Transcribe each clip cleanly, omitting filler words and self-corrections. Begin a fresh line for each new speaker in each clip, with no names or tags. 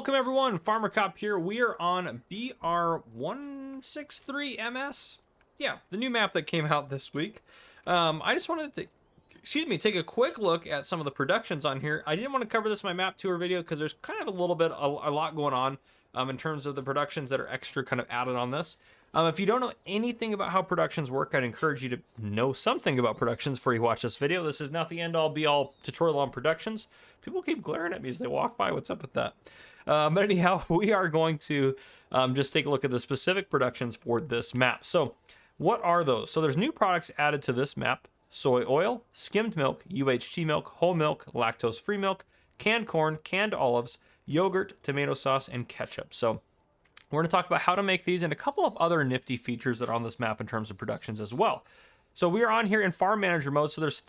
Welcome everyone, Farmer Cop here. We are on BR-163 MS. Yeah, the new map that came out this week. I just wanted to, take a quick look at some of the productions on here. I didn't want to cover this in my map tour video because there's kind of a lot going on in terms of the productions that are extra kind of added on this. If you don't know anything about how productions work, I'd encourage you to know something about productions before you watch this video. This is not the end-all be-all tutorial on productions. People keep glaring at me as they walk by. What's up with that? But anyhow, we are going to just take a look at the specific productions for this map. So what are those? So there's new products added to this map: soy oil, skimmed milk, UHT milk, whole milk, lactose-free milk, canned corn, canned olives, yogurt, tomato sauce, and ketchup. So we're going to talk about how to make these and a couple of other nifty features that are on this map in terms of productions as well. So we are on here in farm manager mode. So there's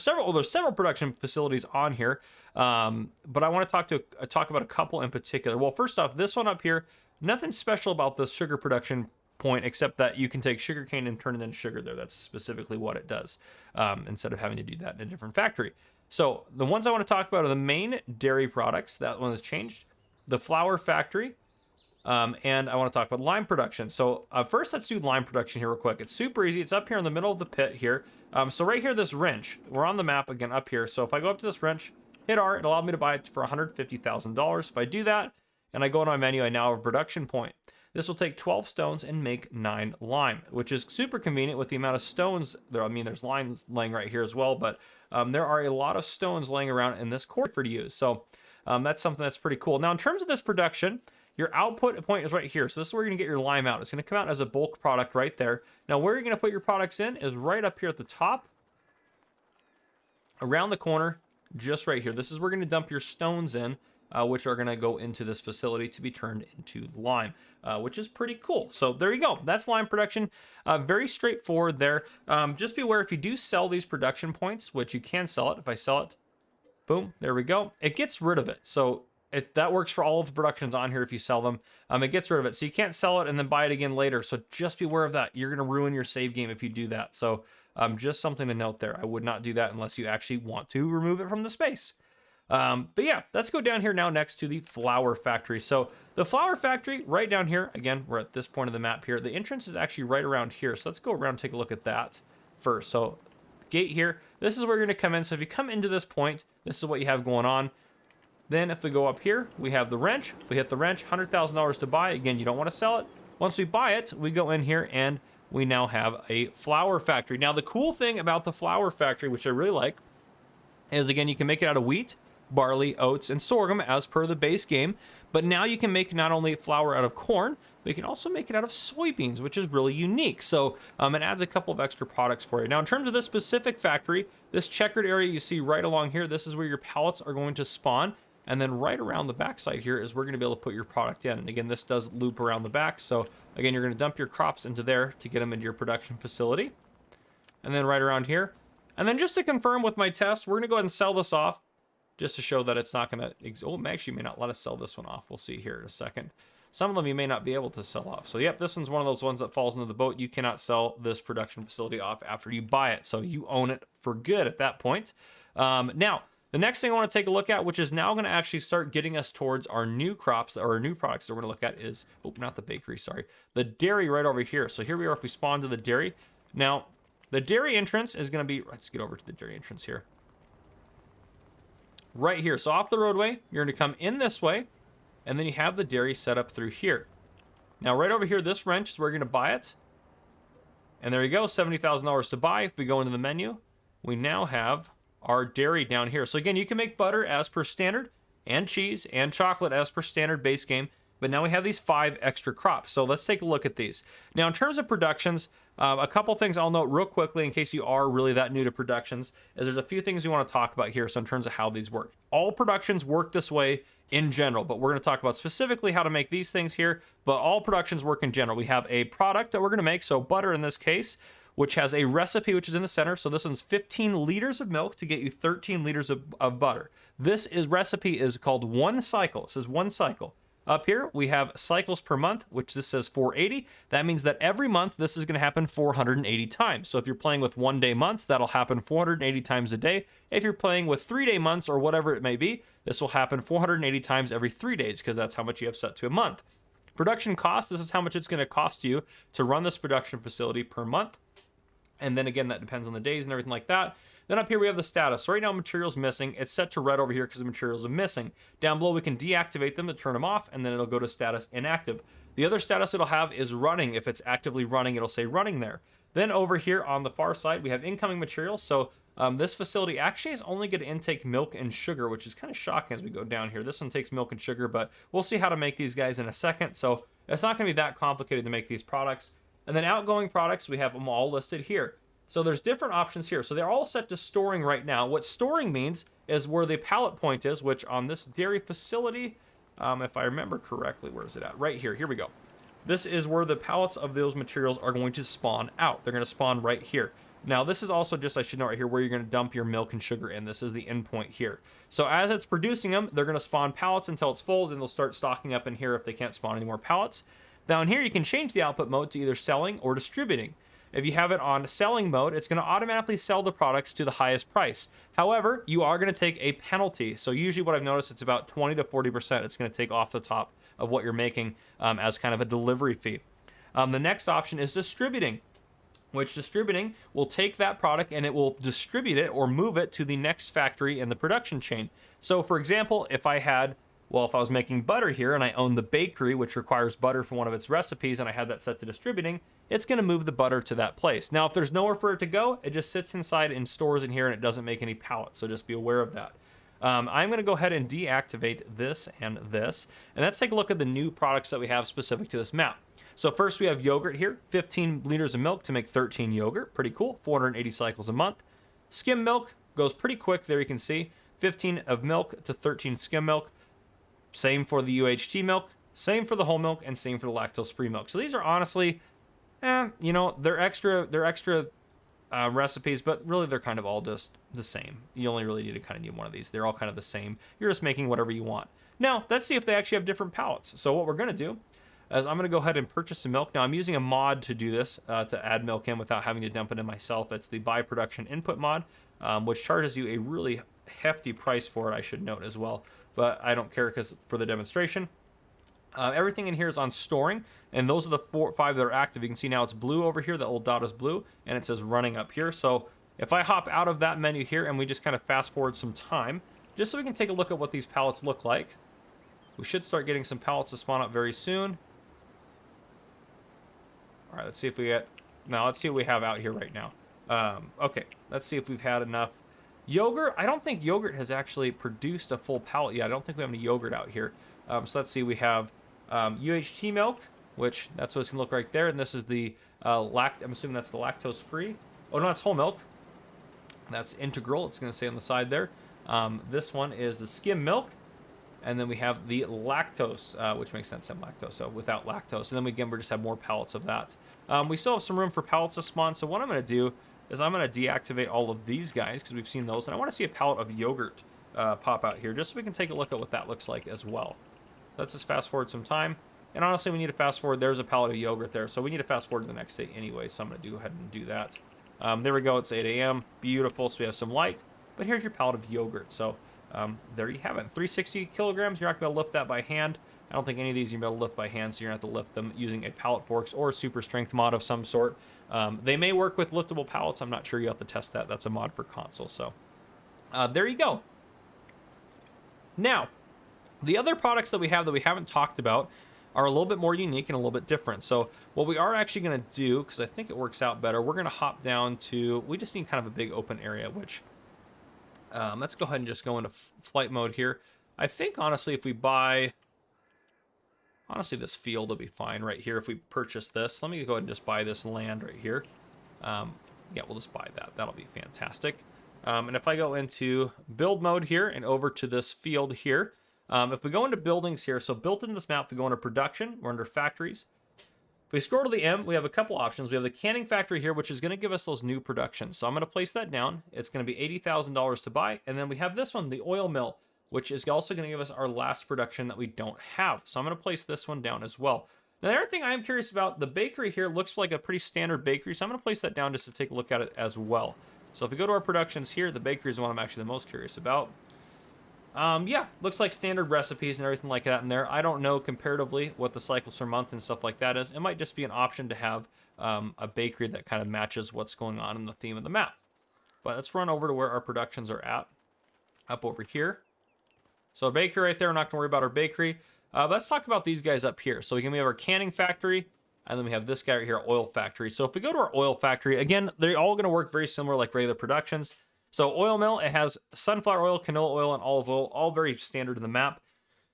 several production facilities on here, but I want to talk about a couple in particular. Well, first off, this one up here, nothing special about this sugar production point except that you can take sugarcane and turn it into sugar there. That's specifically what it does, instead of having to do that in a different factory. So the ones I want to talk about are the main dairy products. That one has changed. The flour factory. And I want to talk about lime production. So first, let's do lime production here real quick. It's super easy. It's up here in the middle of the pit here. So right here, this wrench, we're on the map again up here. So if I go up to this wrench, hit R, it allowed me to buy it for $150,000. If I do that and I go into my menu, I now have a production point. This will take 12 stones and make 9 lime, which is super convenient with the amount of stones there. I mean, there's lime laying right here as well, but there are a lot of stones laying around in this core for to use. So that's something that's pretty cool. Now, in terms of this production, your output point is right here. So this is where you're gonna get your lime out. It's gonna come out as a bulk product right there. Now where you're gonna put your products in is right up here at the top, around the corner, just right here. This is where you're gonna dump your stones in, which are gonna go into this facility to be turned into lime, which is pretty cool. So there you go. That's lime production. Very straightforward there. Just be aware if you do sell these production points, which you can sell it. If I sell it, boom, there we go. It gets rid of it. So that works for all of the productions on here if you sell them. It gets rid of it. So you can't sell it and then buy it again later. So just be aware of that. You're going to ruin your save game if you do that. So just something to note there. I would not do that unless you actually want to remove it from the space. But yeah, let's go down here now next to the flour factory. So the flour factory right down here, again, we're at this point of the map here. The entrance is actually right around here. So let's go around and take a look at that first. So gate here, this is where you're going to come in. So if you come into this point, this is what you have going on. Then if we go up here, we have the wrench. If we hit the wrench, $100,000 to buy. Again, you don't want to sell it. Once we buy it, we go in here and we now have a flour factory. Now, the cool thing about the flour factory, which I really like, is again, you can make it out of wheat, barley, oats, and sorghum as per the base game. But now you can make not only flour out of corn, but you can also make it out of soybeans, which is really unique. So it adds a couple of extra products for you. Now, in terms of this specific factory, this checkered area you see right along here, this is where your pallets are going to spawn. And then right around the backside here is where we're going to be able to put your product in. And again, this does loop around the back. So again, you're going to dump your crops into there to get them into your production facility. And then right around here. And then just to confirm with my test, we're going to go ahead and sell this off just to show that it's not going to... Oh, actually may not let us sell this one off. We'll see here in a second. Some of them you may not be able to sell off. So yep, this one's one of those ones that falls into the boat. You cannot sell this production facility off after you buy it. So you own it for good at that point. Now, the next thing I want to take a look at, which is now going to actually start getting us towards our new crops or our new products that we're going to look at is, oh, not the bakery, sorry, the dairy right over here. So here we are if we spawn to the dairy. Now, the dairy entrance is going to be, let's get over to the dairy entrance here. Right here. So off the roadway, you're going to come in this way, and then you have the dairy set up through here. Now, right over here, this wrench is where you're going to buy it. And there you go, $70,000 to buy. If we go into the menu, we now have our dairy down here. So again, you can make butter as per standard and cheese and chocolate as per standard base game, but now we have these 5 extra crops. So let's take a look at these. Now, in terms of productions, a couple things I'll note real quickly in case you are really that new to productions is there's a few things we want to talk about here. So in terms of how these work, all productions work this way in general, but we're going to talk about specifically how to make these things here, but all productions work in general. We have a product that we're going to make. So butter in this case, which has a recipe which is in the center. So this one's 15 liters of milk to get you 13 liters of butter. This recipe is called one cycle. It says one cycle. Up here, we have cycles per month, which this says 480. That means that every month, this is going to happen 480 times. So if you're playing with 1-day months, that'll happen 480 times a day. If you're playing with 3-day months or whatever it may be, this will happen 480 times every 3 days, because that's how much you have set to a month. Production cost, this is how much it's going to cost you to run this production facility per month. And then again, that depends on the days and everything like that. Then up here we have the status. So right now material's missing. It's set to red over here because the materials are missing. Down below we can deactivate them to turn them off, and then it'll go to status inactive. The other status it'll have is running. If it's actively running, it'll say running there. Then over here on the far side, we have incoming materials. So this facility actually is only going to intake milk and sugar, which is kind of shocking as we go down here. This one takes milk and sugar, but we'll see how to make these guys in a second. So it's not going to be that complicated to make these products. And then outgoing products, we have them all listed here. So there's different options here. So they're all set to storing right now. What storing means is where the pallet point is, which on this dairy facility, if I remember correctly, where is it at? Right here. Here we go. This is where the pallets of those materials are going to spawn out. They're going to spawn right here. Now, this is also just, I should note right here, where you're going to dump your milk and sugar in. This is the endpoint here. So as it's producing them, they're going to spawn pallets until it's full, and they'll start stocking up in here if they can't spawn any more pallets. Down here, you can change the output mode to either selling or distributing. If you have it on selling mode, it's going to automatically sell the products to the highest price. However, you are going to take a penalty. So usually what I've noticed, it's about 20 to 40% it's going to take off the top of what you're making as kind of a delivery fee. The next option is distributing, which distributing will take that product and it will distribute it or move it to the next factory in the production chain. So for example, if I was making butter here and I own the bakery, which requires butter for one of its recipes, and I had that set to distributing, it's going to move the butter to that place. Now, if there's nowhere for it to go, it just sits inside and stores in here, and it doesn't make any pallets. So just be aware of that. I'm going to go ahead and deactivate this and this. And let's take a look at the new products that we have specific to this map. So first we have yogurt here, 15 liters of milk to make 13 yogurt. Pretty cool, 480 cycles a month. Skim milk goes pretty quick there, you can see. 15 of milk to 13 skim milk. Same for the UHT milk, same for the whole milk, and same for the lactose-free milk. So these are honestly, they're extra recipes, but really they're kind of all just the same. You only really need to kind of need one of these. They're all kind of the same. You're just making whatever you want. Now, let's see if they actually have different pallets. So what we're going to do is I'm going to go ahead and purchase some milk. Now, I'm using a mod to do this, to add milk in without having to dump it in myself. It's the Buy Production Input mod, which charges you a really hefty price for it, I should note as well. But I don't care because for the demonstration. Everything in here is on storing, and those are the 5 that are active. You can see now it's blue over here, that little dot is blue, and it says running up here. So if I hop out of that menu here and we just kind of fast forward some time, just so we can take a look at what these pallets look like. We should start getting some pallets to spawn up very soon. All right, let's see if we get, now let's see what we have out here right now. Okay, let's see if we've had enough. Yogurt, I don't think yogurt has actually produced a full pallet yet. I don't think we have any yogurt out here. So let's see, we have UHT milk, which that's what it's gonna look like there. And this is the I'm assuming that's the lactose free. Oh no, it's whole milk. That's integral, it's gonna say on the side there. This one is the skim milk. And then we have the lactose, which makes sense, some lactose, so without lactose. And then again, we just have more pallets of that. We still have some room for pallets to spawn. So what I'm gonna do is I'm going to deactivate all of these guys because we've seen those. And I want to see a pallet of yogurt pop out here just so we can take a look at what that looks like as well. Let's just fast forward some time. And honestly, we need to fast forward. There's a pallet of yogurt there. So we need to fast forward to the next day anyway. So I'm going to go ahead and do that. There we go. It's 8 a.m. Beautiful. So we have some light. But here's your pallet of yogurt. So there you have it. 360 kilograms. You're not going to be able to lift that by hand. I don't think any of these you're going to be able to lift by hand, so you're going to have to lift them using a pallet forks or a super strength mod of some sort. They may work with liftable pallets. I'm not sure. You have to test that. That's a mod for console. So there you go. Now, the other products that we have that we haven't talked about are a little bit more unique and a little bit different. So what we are actually going to do, because I think it works out better, we're going to hop down to, we just need kind of a big open area, which let's go ahead and just go into flight mode here. I think, honestly, if we buy... Honestly, this field will be fine right here if we purchase this. Let me go ahead and just buy this land right here. Yeah, we'll just buy that. That'll be fantastic. And if I go into build mode here and over to this field here, if we go into buildings here, so built into this map, we go into production, we're under factories. If we scroll to the M, we have a couple options. We have the canning factory here, which is going to give us those new productions. So I'm going to place that down. It's going to be $80,000 to buy. And then we have this one, the oil mill. which is also going to give us our last production that we don't have. So I'm going to place this one down as well. Now, the other thing I am curious about, the bakery here looks like a pretty standard bakery, so I'm going to place that down just to take a look at it as well. So if we go to our productions here, the bakery is the one I'm actually the most curious about. Yeah, looks like standard recipes and everything like that in there. I don't know comparatively what the cycles per month and stuff like that is. It might just be an option to have a bakery that kind of matches what's going on in the theme of the map. But let's run over to where our productions are at, up over here. So a bakery right there, we're not going to worry about our bakery. Let's talk about these guys up here. So again, we have our canning factory, and then we have this guy right here, oil factory. So if we go to our oil factory, again, they're all going to work very similar like regular productions. So oil mill, it has sunflower oil, canola oil, and olive oil, all very standard in the map.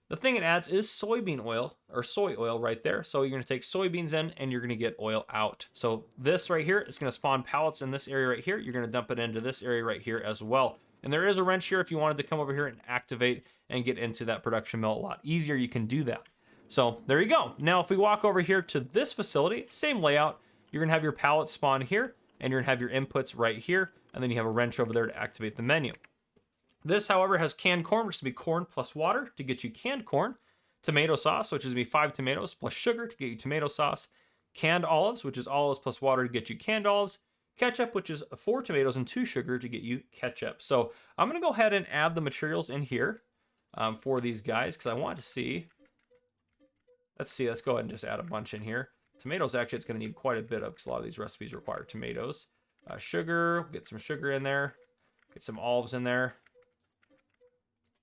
The thing it adds is soybean oil, or soy oil right there. So you're going to take soybeans in, and you're going to get oil out. So this right here is going to spawn pallets in this area right here. You're going to dump it into this area right here as well. And there is a wrench here if you wanted to come over here and activate and get into that production mill a lot easier. You can do that. So there you go. Now, if we walk over here to this facility, same layout. You're going to have your pallets spawn here, and you're going to have your inputs right here. And then you have a wrench over there to activate the menu. This, however, has canned corn, which is going to be corn plus water to get you canned corn. Tomato sauce, which is going to be 5 tomatoes plus sugar to get you tomato sauce. Canned olives, which is olives plus water to get you canned olives. Ketchup, which is 4 tomatoes and 2 sugar to get you ketchup. So I'm going to go ahead and add the materials in here for these guys because I want to see. Let's go ahead and just add a bunch in here. Tomatoes, actually, it's going to need quite a bit of because a lot of these recipes require tomatoes. Sugar, get some sugar in there. Get some olives in there.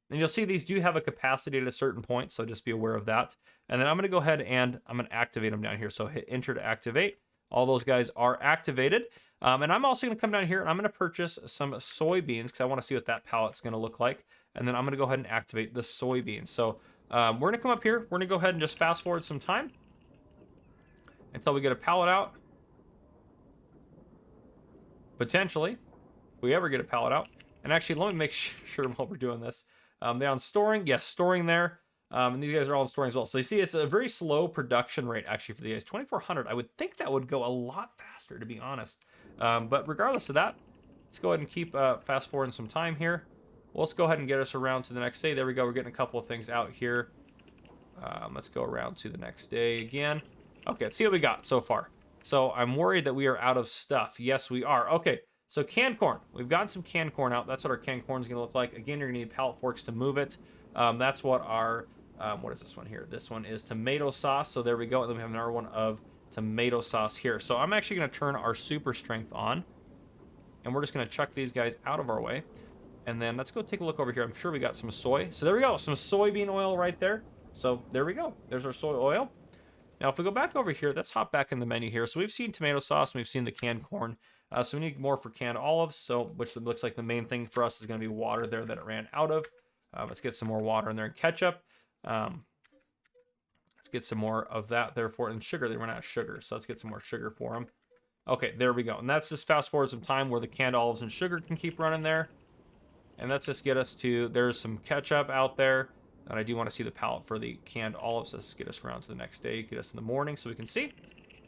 And you'll see these do have a capacity at a certain point, so just be aware of that. And then I'm going to go ahead and I'm going to activate them down here. So hit enter to activate. All those guys are activated. And I'm also going to come down here and I'm going to purchase some soybeans because I want to see what that pallet's going to look like. And then I'm going to go ahead and activate the soybeans. So we're going to come up here. We're going to go ahead and just fast forward some time until we get a pallet out. Potentially, if we ever get a pallet out. And actually, let me make sure while we're doing this. They're on storing. Yes, storing there. And these guys are all in storing as well. So you see, it's a very slow production rate, actually, for the guys. 2,400. I would think that would go a lot faster, to be honest. But regardless of that, let's go ahead and keep fast forwarding some time here. Well, let's go ahead and get us around to the next day. There we go. We're getting a couple of things out here. Let's go around to the next day again. Okay, let's see what we got so far. So I'm worried that we are out of stuff. Yes, we are. Okay, so canned corn. We've gotten some canned corn out. That's what our canned corn is going to look like. Again, you're going to need pallet forks to move it. That's what our, what is this one here? This one is tomato sauce. So there we go. And then we have another one of tomato sauce here. So I'm actually going to turn our super strength on. And we're just going to chuck these guys out of our way. And then let's go take a look over here. I'm sure we got some soy. So there we go. Some soybean oil right there. So there we go. There's our soy oil. Now, if we go back over here, let's hop back in the menu here. So we've seen tomato sauce and we've seen the canned corn. So we need more for canned olives, so which looks like the main thing for us is going to be water there that it ran out of. Let's get some more water in there and ketchup. Let's get some more of that there for it. And sugar, they run out of sugar, so let's get some more sugar for them. Okay, there we go. And that's just fast forward some time where the canned olives and sugar can keep running there. And let's just get us to, there's some ketchup out there. And I do want to see the palette for the canned olives. Let's get us around to the next day, get us in the morning so we can see.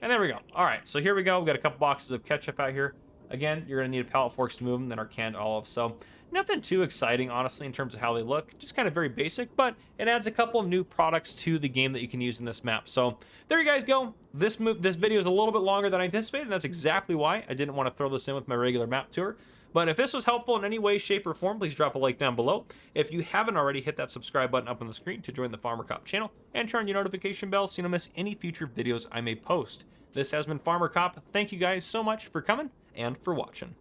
And there we go. All right, so here we go. We've got a couple boxes of ketchup out here. Again, you're going to need a pallet forks to move them, then our canned olives. So nothing too exciting, honestly, in terms of how they look. Just kind of very basic, but it adds a couple of new products to the game that you can use in this map. So there you guys go. This video is a little bit longer than I anticipated, and that's exactly why I didn't want to throw this in with my regular map tour. But if this was helpful in any way, shape, or form, please drop a like down below. If you haven't already, hit that subscribe button up on the screen to join the Farmer Cop channel and turn on your notification bell so you don't miss any future videos I may post. This has been Farmer Cop. Thank you guys so much for coming and for watching.